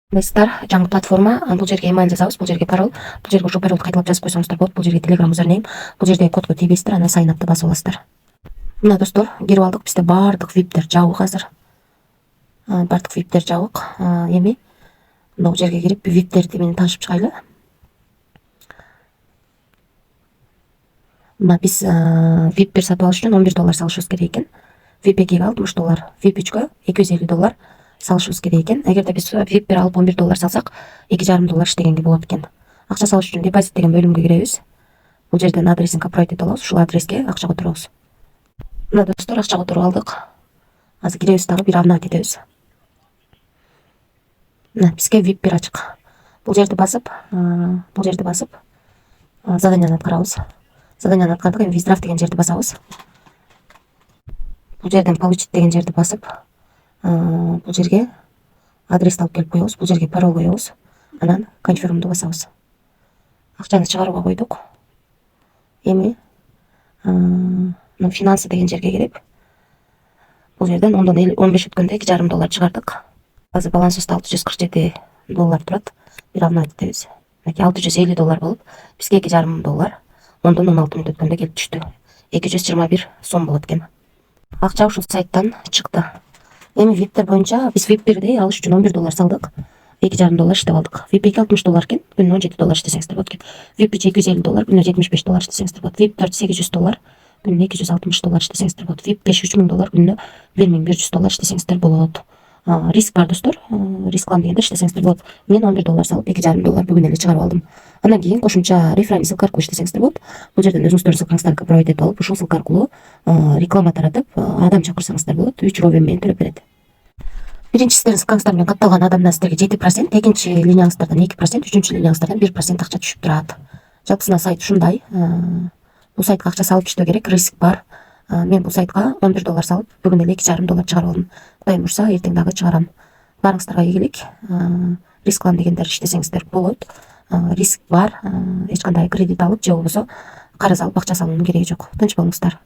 Ыңгайсыздар, жаңы платформа. Бул жерге email жазабыз, бул жерге пароль, бул жерге ошо паролду кайталап жазып койсоңуздар болот. Бул жерге Telegram username, бул жерде кодго тийбейсиздер, анан sign upты басып аласыздар. Мына достор, кирип алдык. Бизде баардык виптер жабык азыр. Баардык виптер жабык. Эми мына бул жерге кирип виптерди менен таанышып чыгайлы. Мына биз VIP сатып алыш үчүн $11 салышыбыз керек экен. VIP 2-ге $60, VIP 3-кө $250 салышыбыз керек экен. Эгерде биз VIP алып $11 салсак, $2,5 иштегенге болот экен. Акча салыш үчүн депозит деген бөлүмгө киребиз. Бул жерден адресин копировать этип алабыз, ушул адреске акча которобуз. Мына достор, акча которуп алдык. Азыр киребиз дагы бир равнать этебиз. Мына бизге VIP ачык. Бул жерди басып, заданияны аткарабыз. Заданияны аткардык. Эми виздрав деген жерди басабыз. Бул жерден получить деген жерди басып, бул жерге адрести алып келип коебуз. Бул жерге пароль коебуз. Анан confirm'ду басабыз. Акчаны чыгарууга койдук. Эми финансы деген жерге кирип, бул жерден 10-дан 15 өткөндө $2,5 чыгардык. Азыр балансыбызда $647 турат. Бир равнать этебиз. Мынакей $650 болуп, бизге $2,5 10-дан 16 мүнөт өткөндө келип түштү. 221 сом болот экен. Акча ушул сайттан чыкты. Эми виптер боюнча биз VIP 1ди алыш үчүн $11 салдык. $2,5 иштеп алдык. VIP 2 $60 экен, күнүнө $17 иштесеңиздер болот экен. VIP 3 $250, күнүнө $75 иштесеңиздер болот. VIP 4 $800, күнүнө $260 иштесеңиздер болот. VIP 5 $3,000, күнүнө $1,100 иштесеңиздер болот. Риск бар достор. Рисклан дегенде иштесеңиздер болот. Мен $11 салып $2,5 бүгүн эле чыгарып алдым. Андан кийин кошумча реферальный ссылка аркылуу иштесеңиздер болот. Бул жерден өзүңүздөрдүн ссылкаңыздарды копировать этип алып, ушул ссылка аркылуу реклама таратып, адам чакырсаңыздар болот. 3 ровен менен төлөп берет. Биринчи сиздердин ссылкаңыздар менен катталган адамдан сиздерге 7%, экинчи линияңыздардан 2%, үчүнчү линияңыздардан 1% акча түшүп турат. Жалпысына сайт ушундай. Бул сайтка акча салып иштөө керек, риск бар. Мен бул сайтка $11 салып, бүгүн эле $2,5 чыгарып алдым. Кудайым урса, эртең дагы чыгарам. Баарыңыздарга ийгилик. Рисклан дегендер иштесеңиздер болот. Риск бар. Эч кандай кредит алып же болбосо карыз алып акча салуунун кереги жок. Тынч болуңуздар.